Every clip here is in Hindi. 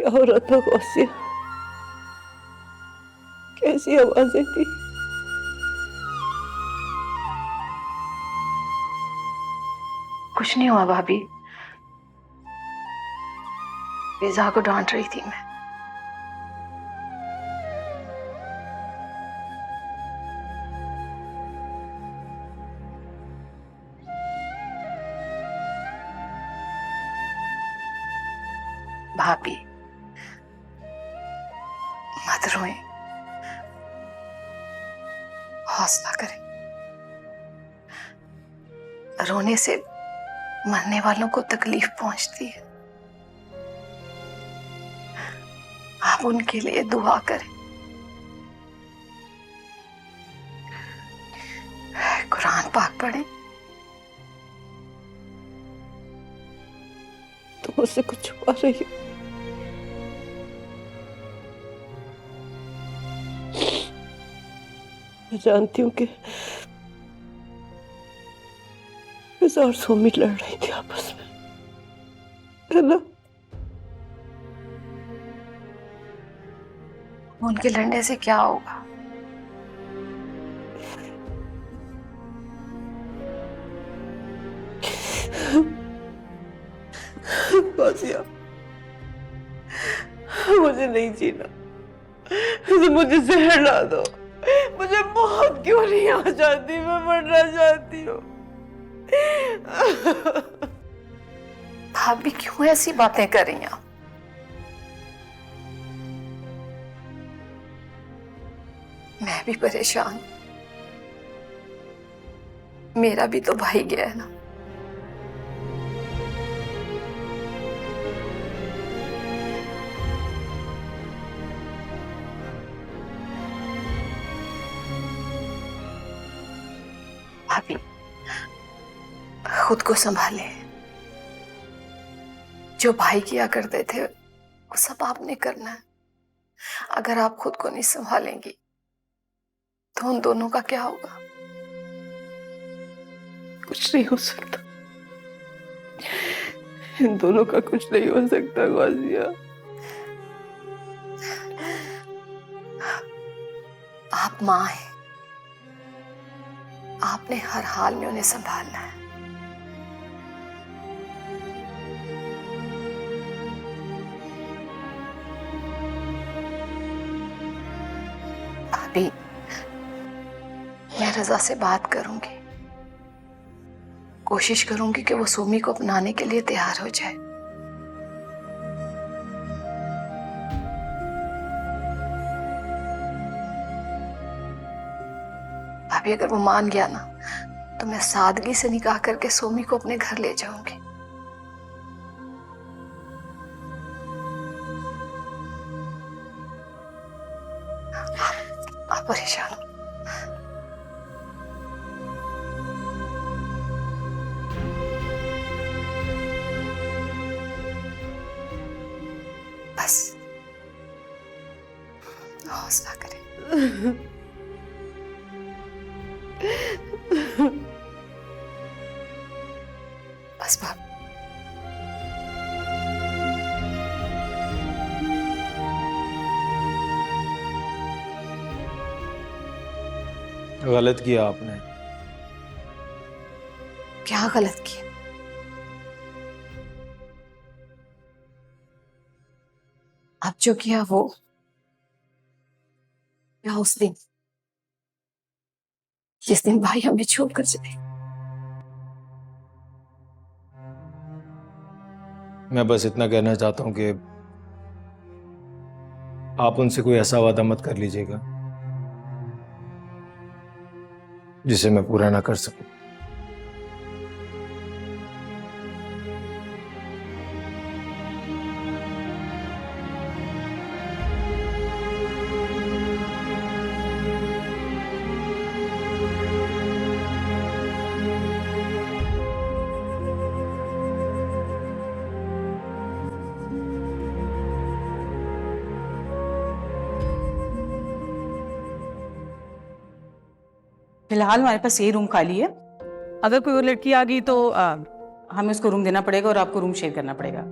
क्या हो रहा था गौसिया? कैसी आवाजें थी? कुछ नहीं हुआ भाभी, फिजा को डांट रही थी मैं। भाभी मत रोए, हौसला करें। रोने से मरने वालों को तकलीफ पहुंचती है। आप उनके लिए दुआ करें, कुरान पाक पढ़ें। तुम मुझसे कुछ छुपा रही हो? मैं जानती हूँ कि फिजा और सोमी लड़ रही थी आपस में, है ना? उनके लड़ने से क्या होगा? गौसिया, मुझे नहीं जीना। तो मुझे जहर ला दो। मुझे मौत क्यों नहीं आ जाती? मैं मरना चाहती हूँ। भाभी क्यों ऐसी बातें कर रही हैं आप? मैं भी परेशान, मेरा भी तो भाई गया है ना। भाभी खुद को संभाले। जो भाई किया करते थे वो सब आपने करना है। अगर आप खुद को नहीं संभालेंगी तो उन दोनों का क्या होगा? कुछ नहीं हो सकता, इन दोनों का कुछ नहीं हो सकता गौसिया। आप माँ हैं, आपने हर हाल में उन्हें संभालना है। भाभी मैं रजा से बात करूंगी, कोशिश करूंगी कि वो सोमी को अपनाने के लिए तैयार हो जाए। भाभी अगर वो मान गया ना तो मैं सादगी से निकाह करके सोमी को अपने घर ले जाऊंगी। आप परेशान हो? बस हौसला करें। बस भाभी। गलत किया आपने। क्या गलत किया? अब जो किया वो या उस दिन जिस दिन भाई हमें छोड़कर चले? मैं बस इतना कहना चाहता हूं कि आप उनसे कोई ऐसा वादा मत कर लीजिएगा जिसे मैं पूरा ना कर सकूं। फिलहाल हमारे पास ये रूम खाली है। अगर कोई और लड़की आ गई तो हमें उसको रूम देना पड़ेगा और आपको रूम शेयर करना पड़ेगा।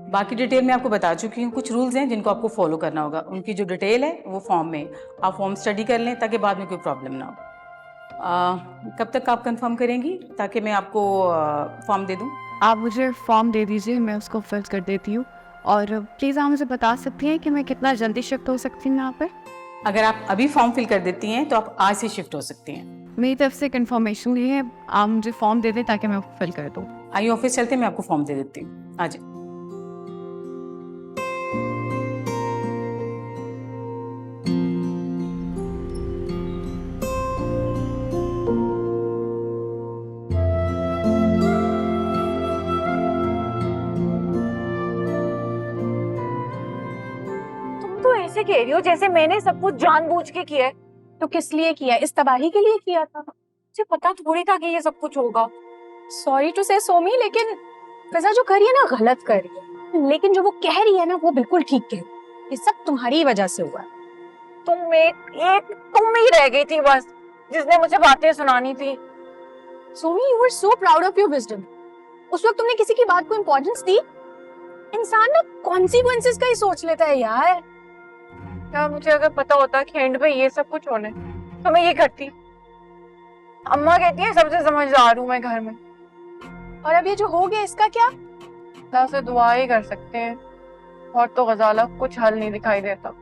बाकी डिटेल मैं आपको बता चुकी हूँ। कुछ रूल्स हैं जिनको आपको फॉलो करना होगा। उनकी जो डिटेल है वो फॉर्म में, आप फॉर्म स्टडी कर लें ताकि बाद में कोई प्रॉब्लम ना हो। कब तक आप कंफर्म करेंगी ताकि मैं आपको फॉर्म दे दूँ? आप मुझे फॉर्म दे दीजिए, मैं उसको फिल कर देती हूँ। और प्लीज़ आप मुझे बता सकती हैं कि मैं कितना जल्दी शिफ्ट हो सकती हूँ यहाँ पर? अगर आप अभी फॉर्म फिल कर देती हैं तो आप आज से शिफ्ट हो सकती हैं। मेरी तरफ से कंफर्मेशन ये है, आप मुझे फॉर्म दे दें ताकि मैं फिल कर दूँ। आइए ऑफिस चलते हैं, मैं आपको फॉर्म दे देती हूँ। आ जाइए। तुम तो ऐसे कह रही हो जैसे मैंने सब कुछ जानबूझ के किया है। तो किस लिए किया? इस तबाही के लिए किया था? मुझे पता थोड़ी था कि ये सब कुछ होगा। सॉरी टू से सोमी, लेकिन फिजा जो कर रही है ना गलत कर रही है, लेकिन जो वो कह रही है ना वो बिल्कुल ठीक कह रही है। ये सब तुम्हारी वजह से हुआ है। तुम ही रह गई थी बस जिसने मुझे बातें सुनानी थी। सोमी, you were so proud of your wisdom. उस वक्त तुमने किसी की बात को इम्पोर्टेंस दी। इंसान ना कॉन्सिक्वेंसेस का ही सोच लेता है यार। क्या मुझे अगर पता होता कि एंड पे ये सब कुछ होने तो मैं ये करती। अम्मा कहती है सबसे समझदार हूँ मैं घर में। और अब ये जो हो गया इसका क्या? अल्लाह से दुआ ही कर सकते हैं। और तो गजाला कुछ हल नहीं दिखाई देता।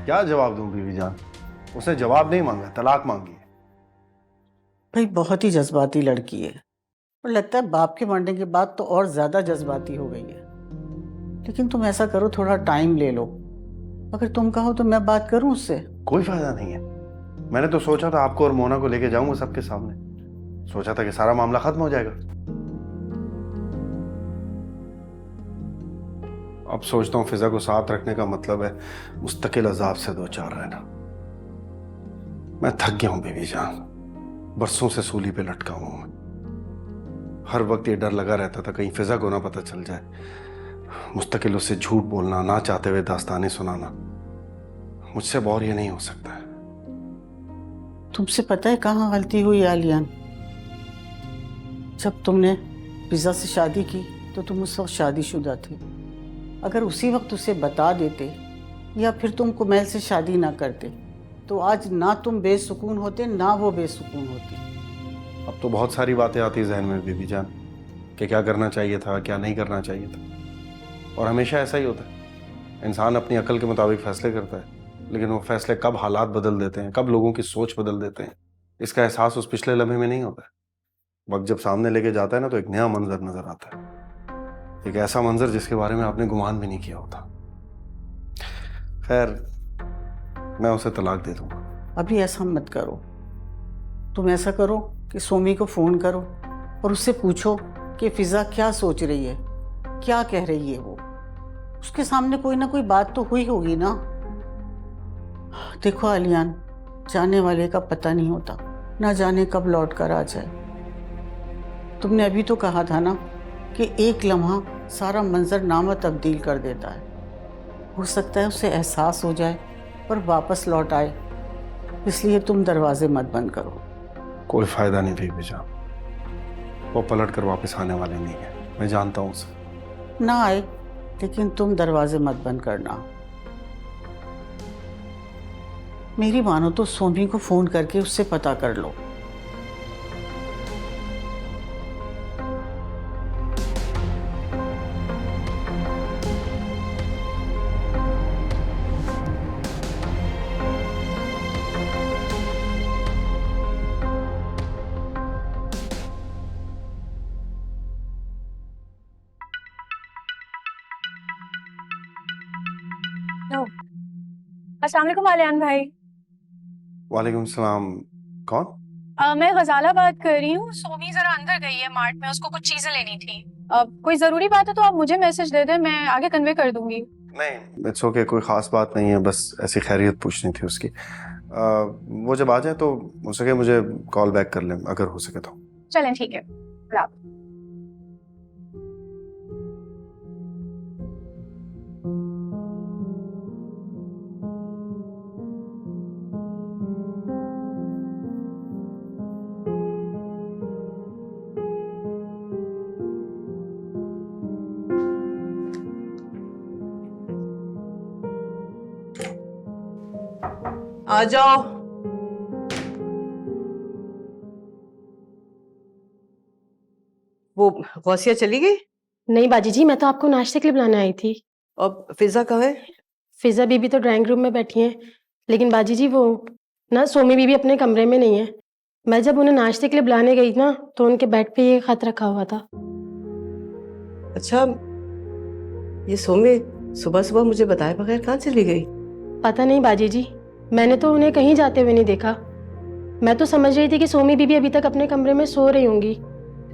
क्या जवाब दूं बीवी जान? उसने जवाब नहीं मांगा, तलाक मांगी है। भाई बहुत ही जज्बाती लड़की है और लगता है बाप के मरने के बाद तो और ज्यादा जज्बाती हो गई है। लेकिन तुम ऐसा करो, थोड़ा टाइम ले लो। अगर तुम कहो तो मैं बात करूं उससे। कोई फायदा नहीं है। मैंने तो सोचा था आपको और मोना को लेके जाऊंगा सबके सामने। सोचा था कि सारा मामला खत्म हो जाएगा। अब सोचता हूँ फिजा को साथ रखने का मतलब है मुस्तकिल अजाब से दो चार रहना। मैं थक गया हूं बीवी जान। बरसों से सूली पे लटका हूं मैं। हर वक्त ये डर लगा रहता था कहीं फिजा को ना पता चल जाए। मुस्तकिल उससे झूठ बोलना, ना चाहते हुए दास्तानें सुनाना। मुझसे और ये नहीं हो सकता है। तुमसे पता है कहाँ गलती हुई आलियान? जब तुमने पिज़्ज़ा से शादी की तो तुम उस वक्त शादीशुदा थे। अगर उसी वक्त उसे बता देते या फिर तुम कुमैल से शादी ना करते तो आज ना तुम बेसुकून होते ना वो बेसुकून होती। अब तो बहुत सारी बातें आती जहन में बीबी जान कि क्या करना चाहिए था, क्या नहीं करना चाहिए था। और हमेशा ऐसा ही होता है, इंसान अपनी अकल के मुताबिक फैसले करता है, लेकिन वो फैसले कब हालात बदल देते हैं, कब लोगों की सोच बदल देते हैं, इसका एहसास उस पिछले लम्हे में नहीं होता है। वक्त जब सामने लेके जाता है ना तो एक नया मंजर नजर आता है, एक ऐसा मंजर जिसके बारे में आपने गुमान भी नहीं किया होता। खैर, मैं उसे तलाक दे दूंगा। अभी ऐसा मत करो। तुम ऐसा करो कि सोमी को फ़ोन करो और उससे पूछो कि फ़िज़ा क्या सोच रही है, क्या कह रही है वो। उसके सामने कोई ना कोई बात तो हुई होगी ना। देखो आलियान, जाने वाले का पता नहीं होता, ना जाने कब लौट कर आ जाए। तुमने अभी तो कहा था ना कि एक लम्हा सारा मंजरनामा तब्दील कर देता है। हो सकता है उसे एहसास हो जाए और वापस लौट आए, इसलिए तुम दरवाजे मत बंद करो। कोई फायदा नहीं बीबी जान, वो पलट कर वापस आने वाले नहीं है, मैं जानता हूँ उसे। ना आए, लेकिन तुम दरवाजे मत बंद करना। मेरी मानो तो सोमी को फ़ोन करके उससे पता कर लो। अस्सलाम वालेकुम आलियान भाई। वालेकुम सलाम। कौन? मैं गजाला बात कर रही हूँ। सोमी जरा अंदर गई है मार्ट में, उसको कुछ चीजें लेनी थी। कोई जरूरी बात है तो आप मुझे मैसेज दे दें, मैं आगे कन्वे कर दूंगी। नहीं, इट्स ओके, कोई खास बात नहीं है, बस ऐसी खैरियत पूछनी थी उसकी। वो जब आ जाए तो हो सके मुझे कॉल बैक कर लें अगर हो सके तो। चलें ठीक है। आ जाओ। वो गौसिया चली गई? नहीं बाजी जी, मैं तो आपको नाश्ते के लिए बुलाने आई थी। और फिजा कहाँ है? फिजा बीबी तो ड्राइंग रूम में बैठी हैं, लेकिन बाजी जी वो ना सोमी बीबी अपने कमरे में नहीं है। मैं जब उन्हें नाश्ते के लिए बुलाने गई ना तो उनके बेड पे ये खत रखा हुआ था। अच्छा, ये सोमी सुबह सुबह मुझे बताए बगैर कहाँ चली गई? पता नहीं बाजी जी, मैंने तो उन्हें कहीं जाते हुए नहीं देखा। मैं तो समझ रही थी कि सोमी बीबी अभी तक अपने कमरे में सो रही होंगी,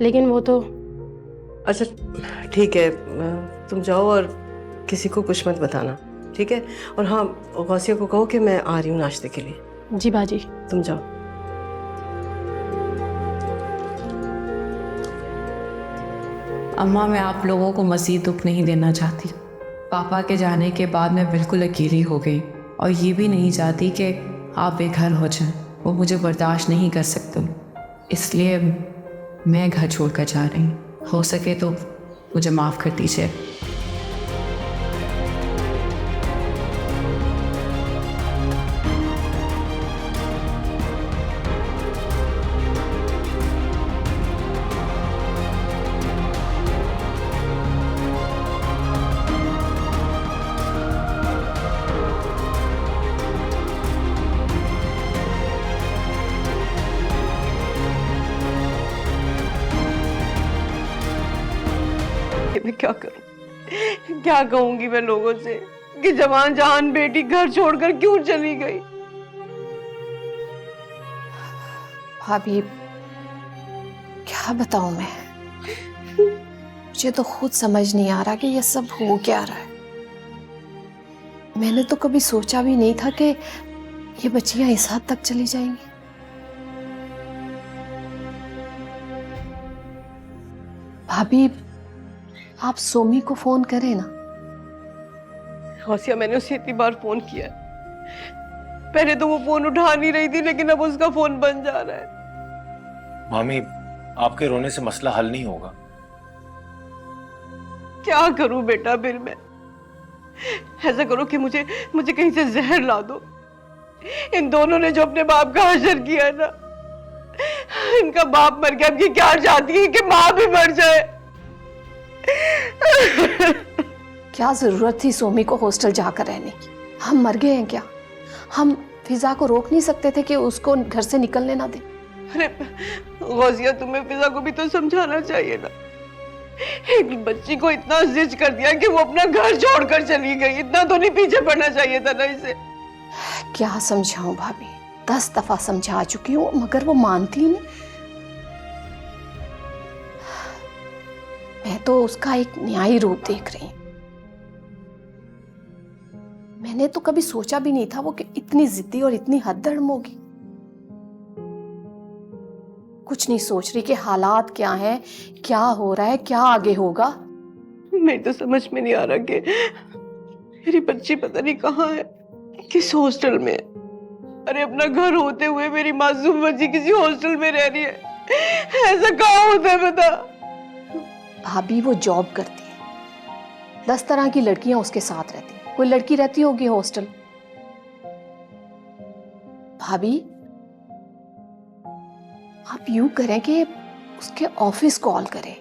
लेकिन वो तो। अच्छा ठीक है, तुम जाओ और किसी को कुछ मत बताना, ठीक है? और हाँ, गौसिया को कहो कि मैं आ रही हूँ नाश्ते के लिए। जी बाजी। तुम जाओ। अम्मा, मैं आप लोगों को मज़ीद दुख नहीं देना चाहती। पापा के जाने के बाद मैं बिल्कुल अकेली हो गई और ये भी नहीं चाहती कि आप बेघर हो जाएं। वो मुझे बर्दाश्त नहीं कर सकते, इसलिए मैं घर छोड़कर जा रही हूँ। हो सके तो मुझे माफ़ कर दीजिए। मैं क्या करूं? क्या कहूंगी मैं लोगों से कि जवान जहान बेटी घर छोड़कर क्यों चली गई? भाभी क्या बताऊं मैं, मुझे तो खुद समझ नहीं आ रहा कि ये सब हो क्या रहा है। मैंने तो कभी सोचा भी नहीं था कि ये बच्चियां इस हद तक चली जाएंगी। भाभी आप सोमी को फोन करें ना। गौसिया, मैंने उसे इतनी बार फोन किया, पहले तो वो फोन उठा नहीं रही थी, लेकिन अब उसका फोन बंद जा रहा है। मामी, आपके रोने से मसला हल नहीं होगा। क्या करूं बेटा फिर मैं? ऐसा करो कि मुझे कहीं से जहर ला दो। इन दोनों ने जो अपने बाप का हशर किया है ना, इनका बाप मर गया, अब ये क्या चाहती है कि माँ भी मर जाए? क्या जरूरत थी सोमी को हॉस्टल जाकर रहने की? हम मर गए हैं क्या? हम फिजा को रोक नहीं सकते थे कि उसको घर से निकलने ना दे? अरे गौसिया, तुम्हें फिजा को भी तो समझाना चाहिए ना। एक बच्ची को इतना जिद कर दिया कि वो अपना घर छोड़कर चली गई, इतना तो नहीं पीछे पड़ना चाहिए था ना इसे? क्या समझाऊं भाभी, 10 दफा समझा चुकी हूँ मगर वो मानती नहीं। मैं तो उसका एक न्यायी रूप देख रही हूं। मैंने तो कभी सोचा भी नहीं था वो कि इतनी जिद्दी और इतनी हदधर्म होगी। कुछ नहीं सोच रही कि हालात क्या हैं, क्या हो रहा है, क्या आगे होगा। मेरी तो समझ में नहीं आ रहा कि मेरी बच्ची पता नहीं कहाँ है, किस हॉस्टल में है। अरे अपना घर होते हुए मेरी मासूम बच्ची किसी हॉस्टल में रह रही है, ऐसा कहाँ होता है बता? भाभी वो जॉब करती है, 10 तरह की लड़कियां उसके साथ रहती हैं। कोई लड़की रहती होगी हॉस्टल। भाभी आप यूं करें कि उसके ऑफिस कॉल करें,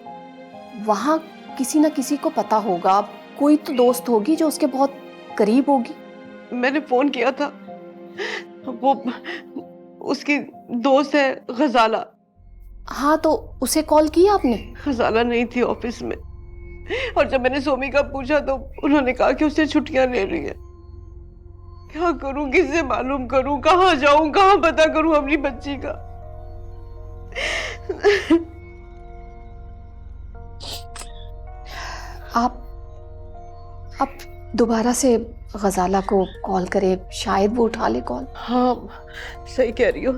वहां किसी ना किसी को पता होगा, कोई तो दोस्त होगी जो उसके बहुत करीब होगी। मैंने फोन किया था, वो उसकी दोस्त है गजाला। हाँ तो उसे कॉल किया आपने? गजाला नहीं थी ऑफिस में, और जब मैंने सोमी का पूछा तो उन्होंने कहा कि उससे छुट्टियां ले रही है। क्या करूं, किससे मालूम करूं, कहाँ जाऊं, कहाँ पता करूं अपनी बच्ची का? आप दोबारा से गजाला को कॉल करें, शायद वो उठा ले कॉल। हाँ सही कह रही हो,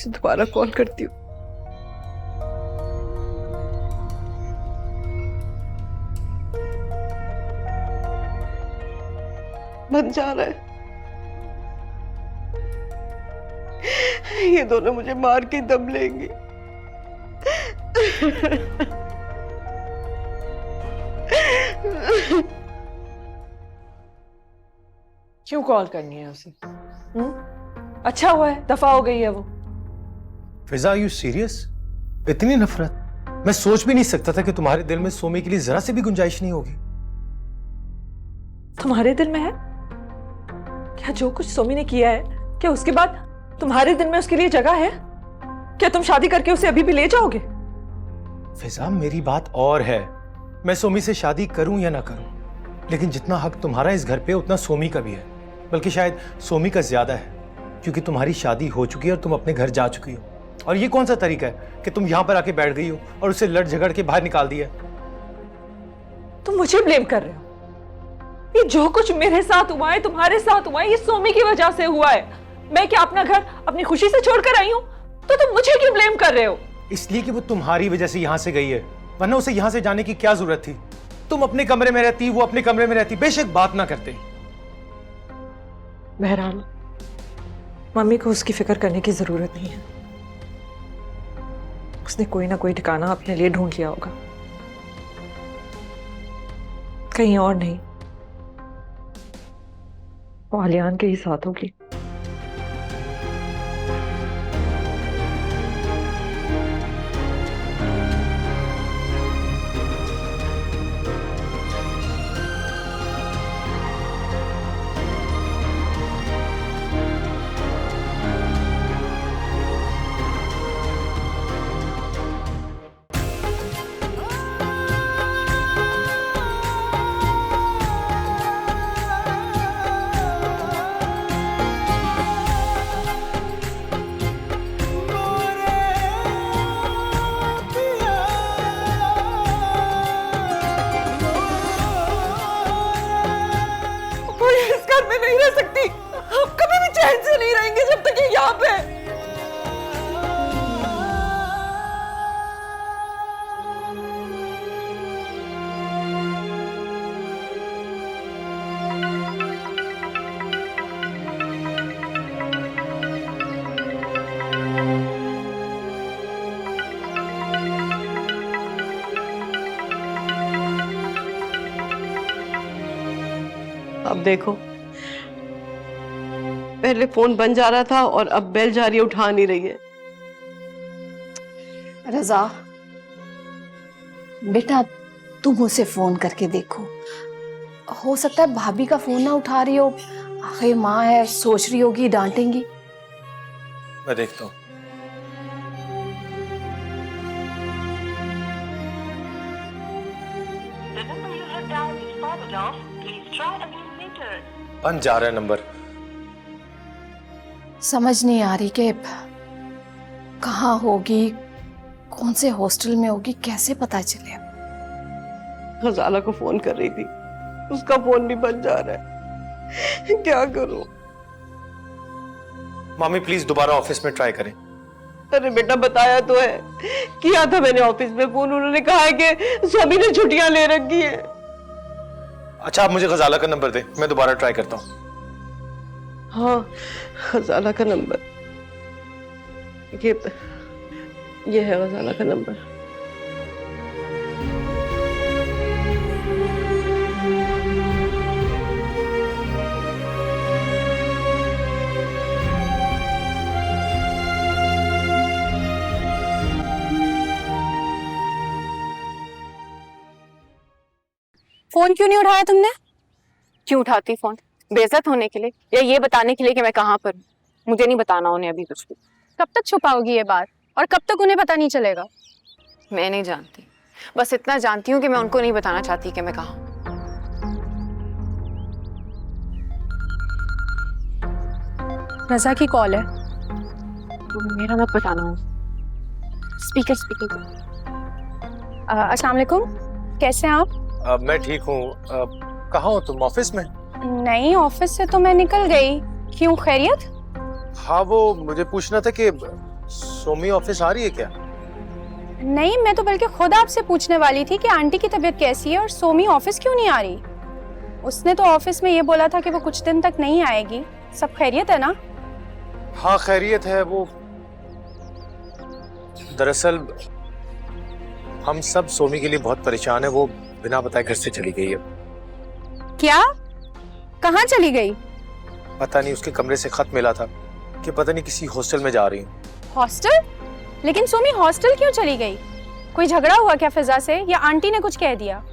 दोबारा कॉल करती हूँ। बन जा रहा है, ये दोनों मुझे मार के दम लेंगे। क्यों कॉल करनी है उसे? अच्छा हुआ है, दफा हो गई है वो। फिजा, आर यू सीरियस? इतनी नफरत? मैं सोच भी नहीं सकता था कि तुम्हारे दिल में सोमी के लिए जरा से भी गुंजाइश नहीं होगी। तुम्हारे दिल में है? क्या जो कुछ सोमी ने किया है, क्या उसके बाद तुम्हारे दिल में उसके लिए जगह है? क्या तुम शादी करके उसे अभी भी ले जाओगे? फिजा, मेरी बात और है। मैं सोमी से शादी करूं या ना करूं, लेकिन जितना हक तुम्हारा इस घर पे उतना सोमी का भी है, बल्कि शायद सोमी का ज्यादा है, क्योंकि तुम्हारी शादी हो चुकी है और तुम अपने घर जा चुकी हो। और ये कौन सा तरीका है कि तुम यहां पर आके बैठ गई हो और उसे लड़ झगड़ के बाहर निकाल दिया? तुम मुझे ब्लेम कर रहे हो? ये जो कुछ मेरे साथ हुआ है, तुम्हारे साथ हुआ है, ये सोमी की वजह से हुआ है। मैं क्या अपना घर अपनी खुशी से छोड़कर आई हूं? तो तुम मुझे क्यों ब्लेम कर रहे हो? इसलिए कि वो तुम्हारी वजह से यहां से गई है, वरना उसे यहां से जाने की क्या जरूरत थी? तुम अपने कमरे में रहती, वो अपने कमरे में रहती, बेशक बात ना करते। बहरहाल मम्मी को उसकी फिक्र करने की जरूरत नहीं है। उसने कोई ना कोई ठिकाना अपने लिए ढूंढ लिया होगा, कहीं और नहीं। वो आलियान के ही साथ होगी। नहीं रह सकती, हम कभी भी चैन से नहीं रहेंगे जब तक ये यहाँ पे। अब देखो, पहले फोन बंद जा रहा था और अब बेल जा रही है, उठा नहीं रही है। रजा बेटा, तुम उसे फोन करके देखो, हो सकता है भाभी का फोन ना उठा रही हो। आखिर माँ है, सोच रही होगी डांटेंगी। मैं देखता हूँ। बंद जा रहा है नंबर। समझ नहीं आ रही कि कहाँ होगी, कौन से हॉस्टल में होगी, कैसे पता चले। गजाला को फोन कर रही थी, उसका फोन भी बंद जा रहा है, क्या करूं? मामी प्लीज दोबारा ऑफिस में ट्राई करें। अरे बेटा, बताया तो है, किया था मैंने ऑफिस में फोन, उन्होंने कहा है कि सभी ने छुट्टियां ले रखी है। अच्छा, आप मुझे गजाला का नंबर दे, मैं दोबारा ट्राई करता हूँ। हाँ, गजाला का नंबर ये है गजाला का नंबर। फोन क्यों नहीं उठाया तुमने? क्यों उठाती फोन? बेइज्जत होने के लिए या ये बताने के लिए कि मैं कहाँ पर हूँ? मुझे नहीं बताना उन्हें अभी कुछ भी। कब तक छुपाओगी ये बात, और कब तक उन्हें पता नहीं चलेगा? मैं नहीं जानती, बस इतना जानती हूँ कि मैं उनको नहीं बताना चाहती कि मैं कहाँ। रजा की कॉल है, मेरा मत बताना। स्पीकर अस्सलाम वालेकुम, कैसे हैं आप? मैं ठीक हूँ। कहाँ हो तुम? ऑफिस में? नहीं, ऑफिस से तो मैं निकल गई। क्यों, खैरियत? हाँ, वो मुझे पूछना था कि सोमी ऑफिस आ रही है क्या? नहीं, मैं तो बल्कि खुद आपसे पूछने वाली थी कि आंटी की तबीयत कैसी है और सोमी ऑफिस क्यों नहीं आ रही। उसने तो ऑफिस में ये बोला था कि वो कुछ दिन तक नहीं आएगी। सब खैरियत है ना? हाँ खैरियत है। वो दरअसल हम सब सोमी के लिए बहुत परेशान है, वो बिना बताए घर से चली गई है। क्या? कहाँ चली गई? पता नहीं उसके कमरे से खत मिला था कि पता नहीं किसी हॉस्टल में जा रही हूँ। हॉस्टल? लेकिन सुमी हॉस्टल क्यों चली गई? कोई झगड़ा हुआ क्या फिजा से, या आंटी ने कुछ कह दिया?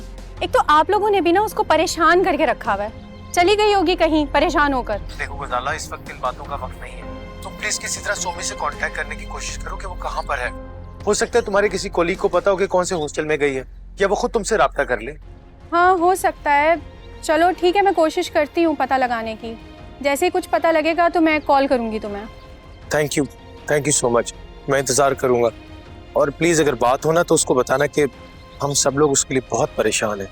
एक तो आप लोगों ने भी ना उसको परेशान करके रखा हुआ है। चली गई होगी कहीं परेशान होकर। देखो गजाला, इस वक्त इन बातों का वक्त नहीं है। तुम प्लीज किसी तरह सोमी से कांटेक्ट करने की कोशिश करो कि वो कहाँ पर है। हो सकता है तुम्हारे किसी कोलीग को पता हो कि कौन से हॉस्टल में गई है, या वो खुद तुमसे राब्ता कर ले। हाँ हो सकता है। चलो ठीक है, मैं कोशिश करती हूँ पता लगाने की। जैसे ही कुछ पता लगेगा तो मैं कॉल करूंगी तुम्हें। Thank you so much. मैं इंतजार करूंगा, और प्लीज अगर बात हो ना तो उसको बताना कि हम सब लोग उसके लिए बहुत परेशान हैं।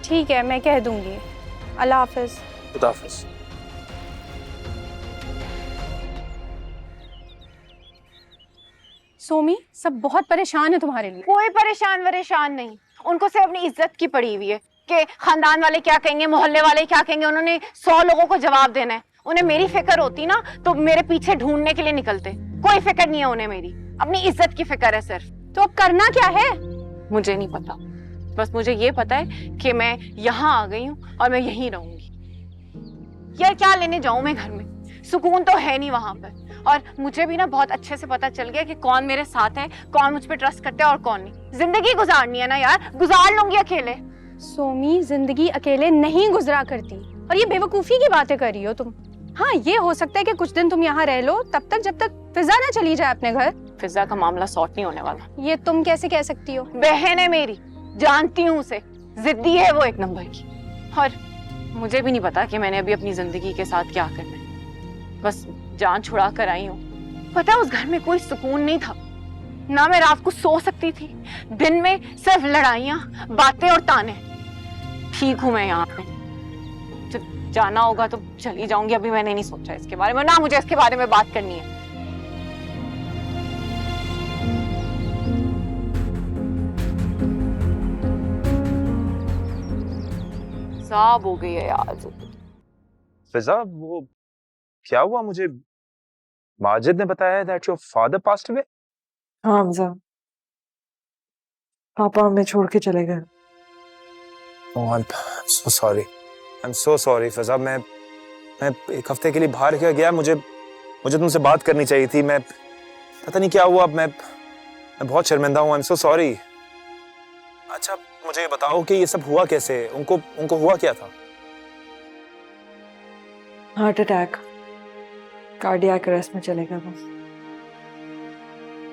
ठीक है, मैं कह दूंगी। अल्लाह हाफिज। खुदा हाफिज। सोमी, सब बहुत परेशान है तुम्हारे लिए। कोई परेशान नहीं, उनको सिर्फ अपनी इज्जत की पड़ी हुई है कि खानदान वाले क्या कहेंगे, मोहल्ले वाले क्या कहेंगे। उन्होंने 100 लोगों को जवाब देना है। उन्हें मेरी फिक्र होती ना तो मेरे पीछे ढूंढने के लिए निकलते। कोई फिक्र नहीं है उन्हें, मेरी अपनी इज्जत की फिक्र है सिर्फ। तो अब करना क्या है? मुझे नहीं पता, बस मुझे ये पता है कि मैं यहाँ आ गई हूँ और मैं यहीं रहूंगी। यार क्या लेने जाऊं मैं घर में, सुकून तो है नहीं वहां पर। और मुझे भी ना बहुत अच्छे से पता चल गया कि कौन मेरे साथ है, कौन मुझ पे ट्रस्ट करता है और कौन नहीं। जिंदगी गुजारनी है ना यार, गुजार लूंगी अकेले। सोमी, जिंदगी अकेले नहीं गुजरा करती, और ये बेवकूफी की बातें कर रही हो तुम। हाँ, ये हो सकता है कि कुछ दिन तुम यहाँ रह लो, तब तक जब तक फिजा ना चली जाए अपने घर। फिजा का मामला सॉर्ट नहीं होने वाला। ये तुम कैसे कह सकती हो? बहन है मेरी, जानती हूँ उसे, जिद्दी है वो एक नंबर की। और मुझे भी नहीं पता कि मैंने अभी अपनी जिंदगी के साथ क्या करना है। बस जान छुड़ा कर आई हूँ। पता है उस घर में कोई सुकून नहीं था ना। मैं रात को सो सकती थी, दिन में सिर्फ लड़ाइयाँ, बातें और ताने। ठीक हूँ मैं यहाँ पे, जब जाना होगा तो चली जाऊंगी। अभी मैंने नहीं सोचा इसके बारे में, ना मुझे इसके बारे में बात करनी है। साब हो गई है यार। फिजा, वो क्या हुआ? मुझे माजिद ने बताया that your father passed away. हाँ हमजा, पापा हमें छोड़ के चले गए। Oh, I'm so sorry. I'm so sorry फिजा। मैं एक हफ्ते के लिए बाहर गया। मुझे तुमसे बात करनी चाहिए थी। मैं पता नहीं क्या हुआ। मैं बहुत शर्मिंदा हूँ। I'm so sorry. अच्छा मुझे ये बताओ कि ये सब हुआ कैसे? उनको हुआ क्या था? हार्ट अटैक, कार्डियक अरेस्ट में चले गए वो।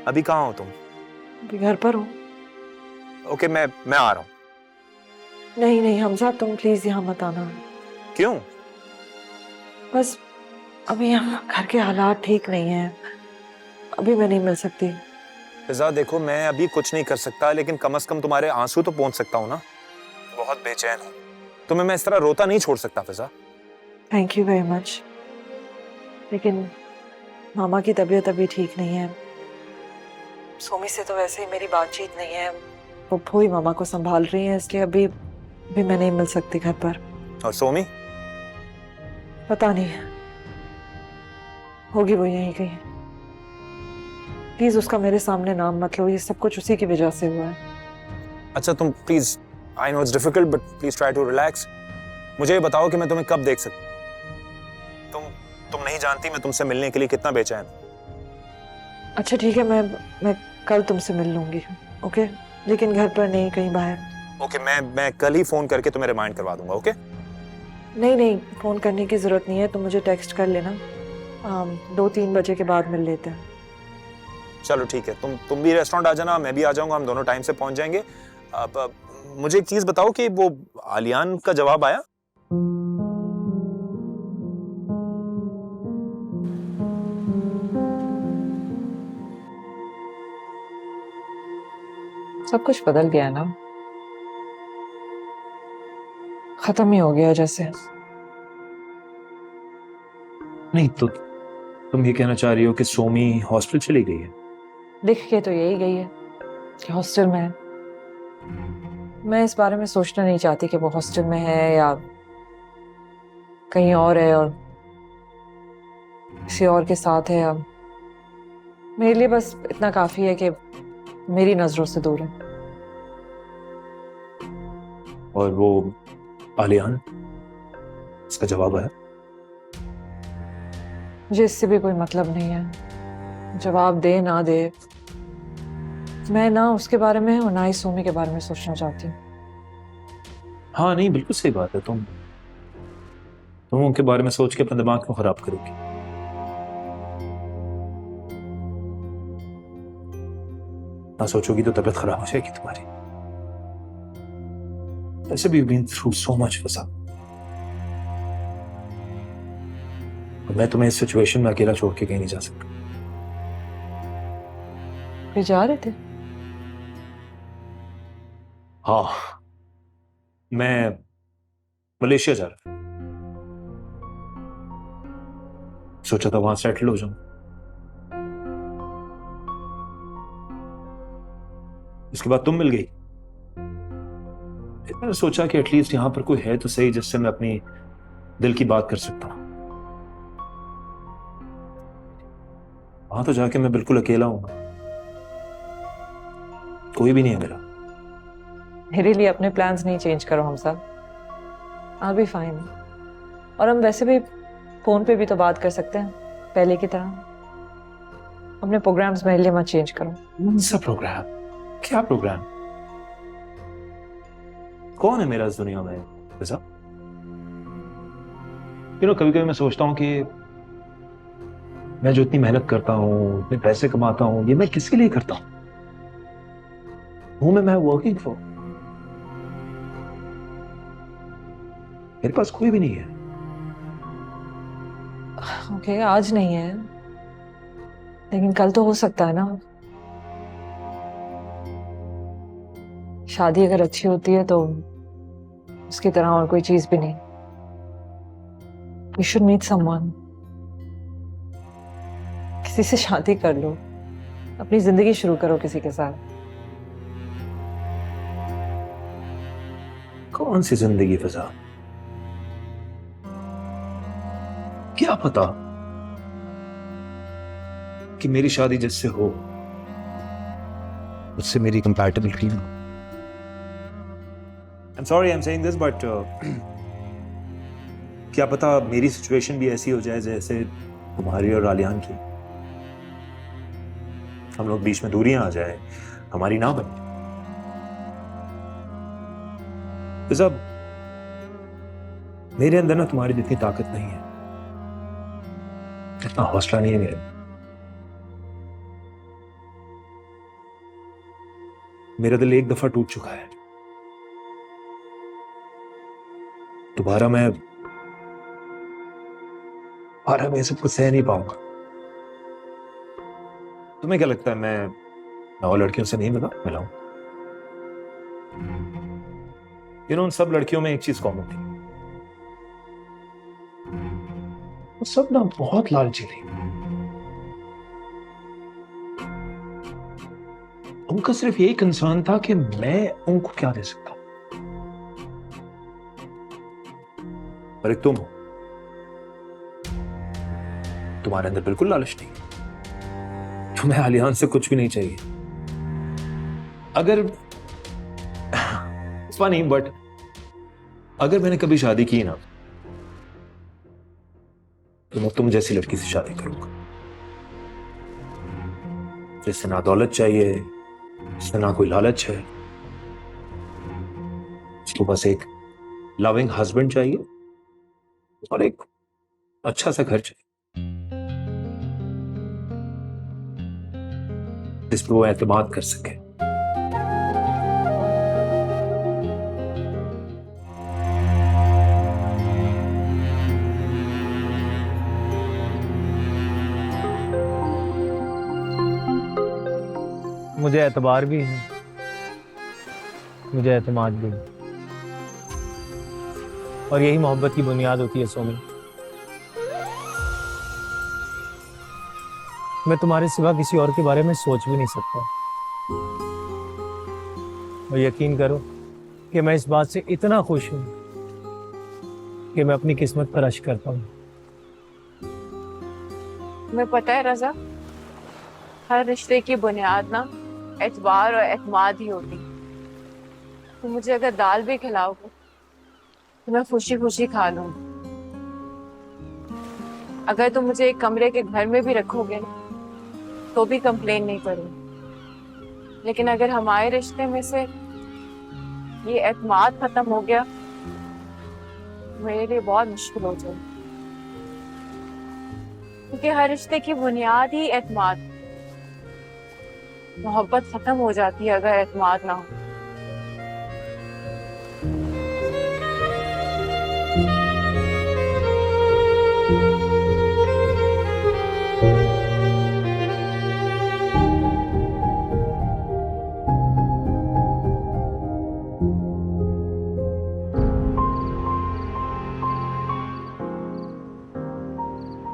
अभी कहाँ हो तुम? अभी घर पर हूँ। ओके, मैं आ रहा हूँ। नहीं हमजा, तुम प्लीज यहाँ मत आना। क्यों? बस अभी यहाँ घर के हालात ठीक नहीं हैं, अभी मैं नहीं मिल सकती। फिजा देखो, मैं अभी कुछ नहीं कर सकता, लेकिन कम से कम तुम्हारे आंसू तो पहुंच सकता हूँ ना। बहुत बेचैन हूँ, तुम्हें मैं इस तरह रोता नहीं छोड़ सकता फिजा। थैंक यू वेरी मच, लेकिन मामा की तबीयत अभी ठीक नहीं है। सोमी से तो वैसे ही मेरी बातचीत नहीं है, वो फूई मामा को संभाल रही हैं, इसलिए अभी मैं नहीं मिल सकती घर पर। और सोमी? पता नहीं, होगी वो यहीं कहीं। प्लीज उसका मेरे सामने नाम मत लो, ये सब कुछ उसी की वजह से हुआ है। अच्छा तुम please, I know it's difficult but please try to relax. मुझे ये बताओ कि मैं तुम्हें कब देख सकता हूँ? तुम नहीं जानती मैं तुमसे मिलने के लिए कितना बेचैन हूँ। अच्छा ठीक है, मैं कल तुमसे मिल लूंगी, ओके? लेकिन घर पर नहीं, कहीं बाहर। ओके, मैं कल ही फोन करके तुम्हें रिमाइंड करवा दूंगा। ओके? नहीं, फोन करने की जरूरत नहीं है, तुम मुझे टेक्स्ट कर लेना। 2-3 बजे के बाद मिल लेते हैं। चलो ठीक है, तुम भी रेस्टोरेंट आ जाना, मैं भी आ जाऊंगा, हम दोनों टाइम से पहुंच जाएंगे। अब मुझे एक चीज बताओ कि वो आलियान का जवाब आया? सब कुछ बदल गया ना, खत्म ही हो गया जैसे। नहीं तो तुम ये कहना चाह रही हो कि सोमी हॉस्टल चली गई है? लिख के तो यही गई है कि हॉस्टल में है। मैं इस बारे में सोचना नहीं चाहती कि वो हॉस्टल में है या कहीं और है और किसी और के साथ है। अब मेरे लिए बस इतना काफी है कि मेरी नजरों से दूर है। और वो आलियान? इसका जवाब है? मुझे इससे भी कोई मतलब नहीं है, जवाब दे ना दे। मैं ना उसके बारे में और ना ही सोमी के बारे में सोचना चाहती हूँ। हाँ नहीं, बिल्कुल सही बात है। तुम उनके बारे में सोच के अपना दिमाग क्यों खराब करोगी? ना सोचोगी तो तबीयत खराब हो जाएगी तुम्हारी। ऐसे भी बीन थ्रू सो मच फसा। मैं तुम्हें इस सिचुएशन में अकेला छोड़ के कहीं नहीं जा सकता। वे जा रहे थे? हाँ, मैं मलेशिया जा रहा था। सोचा था वहां सेटल हो जाऊं। इसके बाद तुम मिल गई। फिर मैंने सोचा कि एटलीस्ट यहां पर कोई है तो सही जिससे मैं अपनी दिल की बात कर सकता हूं। वहां तो जाके मैं बिल्कुल अकेला हूं, कोई भी नहीं है मेरा। मेरे लिए अपने प्लान्स नहीं चेंज करो हम सब। I'll be fine। और हम वैसे भी फोन पे भी तो बात कर सकते हैं पहले की तरह। अपने प्रोग्राम्स मेरे लिए मत चेंज करो। कौन सा प्रोग्राम? क्या प्रोग्राम? कौन है मेरा इस दुनिया में? ऐसा कभी कभी मैं सोचता हूं कि मैं जो इतनी मेहनत करता हूं, इतने पैसे कमाता हूं, ये मैं किसके लिए करता हूं? मैं वर्किंग फॉर। मेरे पास कोई भी नहीं है। ओके, आज नहीं है लेकिन कल तो हो सकता है ना। शादी अगर अच्छी होती है तो उसकी तरह और कोई चीज भी नहीं। You should meet someone। किसी से शादी कर लो, अपनी जिंदगी शुरू करो किसी के साथ। कौन सी जिंदगी फिजा? क्या पता कि मेरी शादी जिससे हो उससे मेरी कंपैटिबिलिटी ना। I'm sorry I'm saying this but क्या पता मेरी सिचुएशन भी ऐसी हो जाए जैसे तुम्हारी और रालियान की। हम लोग बीच में दूरियां आ जाए, हमारी ना बने। फिजा, मेरे अंदर ना तुम्हारी जितनी ताकत नहीं है, इतना हौसला नहीं है मेरे। मेरा दिल एक दफा टूट चुका है, दोबारा मैं सब कुछ सह नहीं पाऊंगा। तुम्हें क्या लगता है मैं और लड़कियों से नहीं मिला हूं? उन सब लड़कियों में एक चीज कॉमन थी, वो सब ना बहुत लालची थी। उनका सिर्फ यही कंसर्न था कि मैं उनको क्या दे सकता हूं। और एक तुम हो, तुम्हारे अंदर बिल्कुल लालच नहीं। तुम्हें आलियान से कुछ भी नहीं चाहिए। अगर फनी बट अगर मैंने कभी शादी की ना तो मैं तुम जैसी लड़की से शादी करूंगा, जिससे ना दौलत चाहिए, जिससे ना कोई लालच है, उसको बस एक लविंग हस्बैंड चाहिए और एक अच्छा सा घर चाहिए जिस पर वो एतमाद कर सके। मुझे एतबार भी है, मुझे एतमाद भी है, और यही मोहब्बत की बुनियाद होती है सोमी। मैं तुम्हारे सिवा किसी और के बारे में सोच भी नहीं सकता। और यकीन करो कि मैं इस बात से इतना खुश हूं कि मैं अपनी किस्मत पर अश्क करता हूं। तुम्हें पता है रजा, हर रिश्ते की बुनियाद ना एतबार और एतमाद ही होती। तुम मुझे अगर दाल भी खिलाओगे तो मैं खुशी खुशी खा लूंगी, अगर तुम मुझे एक कमरे के घर में भी रखोगे ना तो भी कंप्लेन नहीं करूंगी, लेकिन अगर हमारे रिश्ते में से ये एतमाद खत्म हो गया मेरे लिए बहुत मुश्किल हो जाएगी, क्योंकि हर रिश्ते की बुनियाद ही एतमाद। मोहब्बत खत्म हो जाती है अगर एतमाद ना हो।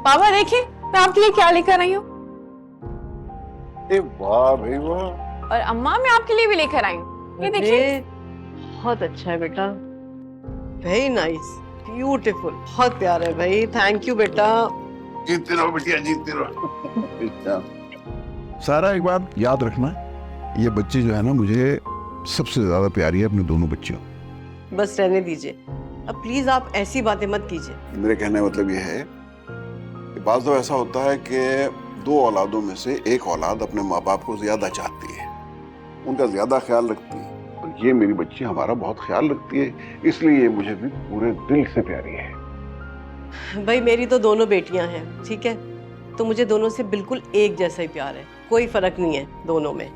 पापा देखिए मैं आपके लिए क्या लेकर आई हूँ। वाह भाई वाह। और अम्मा मैं आपके लिए भी लेकर आई हूँ, ये देखिए। बहुत अच्छा है बेटा, वेरी नाइस, ब्यूटीफुल, बहुत प्यारा है भाई। थैंक यू बेटा। जीते रहो बिटिया, जीते रहो। सारा एक बात याद रखना, ये बच्ची जो है ना मुझे सबसे ज्यादा प्यारी है अपने दोनों बच्चियों। बस रहने दीजिए अब प्लीज, आप ऐसी बातें मत कीजिए। मेरे कहने का मतलब ये है कि बात तो ऐसा होता है कि दो औलादों में से एक औलाद अपने माँ बाप को ज्यादा चाहती है, उनका ज्यादा ख्याल रखती है, और ये मेरी बच्ची हमारा बहुत ख्याल रखती है, इसलिए ये मुझे भी पूरे दिल से प्यारी है। भाई मेरी तो दोनों बेटियां हैं, ठीक है, तो मुझे दोनों से बिल्कुल एक जैसा ही प्यार है, कोई फर्क नहीं है दोनों में।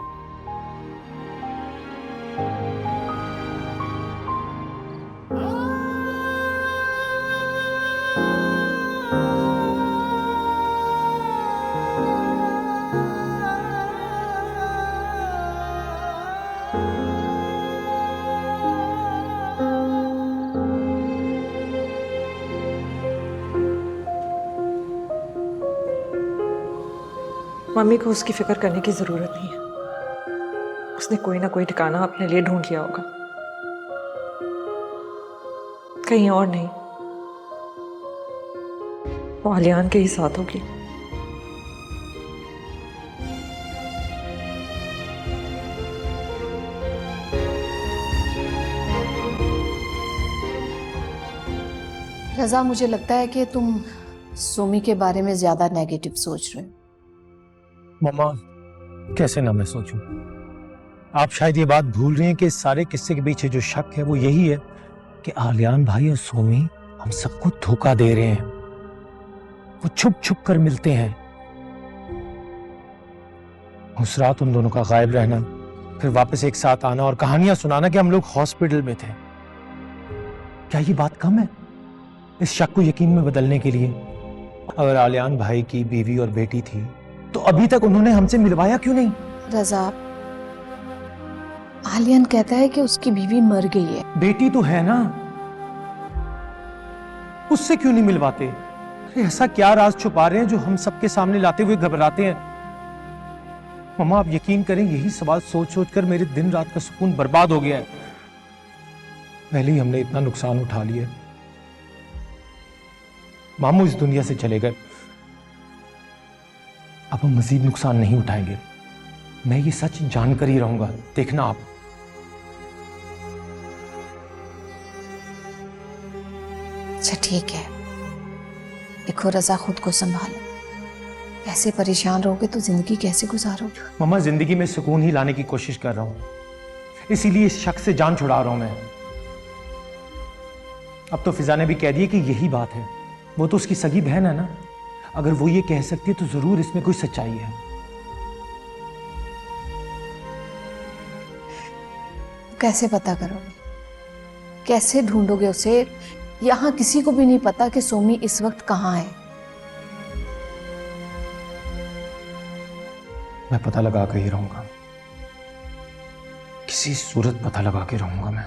मम्मी को उसकी फिक्र करने की जरूरत नहीं है, उसने कोई ना कोई ठिकाना अपने लिए ढूंढ लिया होगा, कहीं और नहीं। वो आलियान के ही साथ होगी। रजा, मुझे लगता है कि तुम सोमी के बारे में ज्यादा नेगेटिव सोच रहे हो। मम्मा, कैसे ना मैं सोचूं? आप शायद ये बात भूल रही हैं कि इस सारे किस्से के पीछे जो शक है वो यही है कि आलियान भाई और सोमी हम सबको धोखा दे रहे हैं। वो छुप छुप कर मिलते हैं। उस रात उन दोनों का गायब रहना, फिर वापस एक साथ आना और कहानियां सुनाना कि हम लोग हॉस्पिटल में थे, क्या ये बात कम है इस शक को यकीन में बदलने के लिए? अगर आलियान भाई की बीवी और बेटी थी तो अभी तक उन्होंने हमसे मिलवाया क्यों नहीं? रजा, आलियान कहता है कि उसकी बीवी मर गई है। बेटी तो है ना, उससे क्यों नहीं मिलवाते? ऐसा क्या राज छुपा रहे हैं जो हम सबके सामने लाते हुए घबराते हैं? मम्मा, आप यकीन करें, यही सवाल सोच सोच कर मेरे दिन रात का सुकून बर्बाद हो गया है। पहले ही हमने इतना नुकसान उठा लिया, मामू इस दुनिया से चले गए, अब हम मजीद नुकसान नहीं उठाएंगे। मैं ये सच जानकर ही रहूंगा, देखना आप। अच्छा ठीक है, देखो रजा, खुद को संभालो। ऐसे परेशान रहोगे तो जिंदगी कैसे गुजारोगे? मम्मा, जिंदगी में सुकून ही लाने की कोशिश कर रहा हूं, इसीलिए इस शख्स से जान छुड़ा रहा हूं मैं। अब तो फिजा ने भी कह दिया कि यही बात है। वो तो उसकी सगी बहन है ना, अगर वो ये कह सकती है तो जरूर इसमें कोई सच्चाई है। कैसे पता करोगे? कैसे ढूंढोगे उसे? यहां किसी को भी नहीं पता कि सोमी इस वक्त कहां है। मैं पता लगा के ही रहूंगा, किसी सूरत पता लगा के रहूंगा मैं।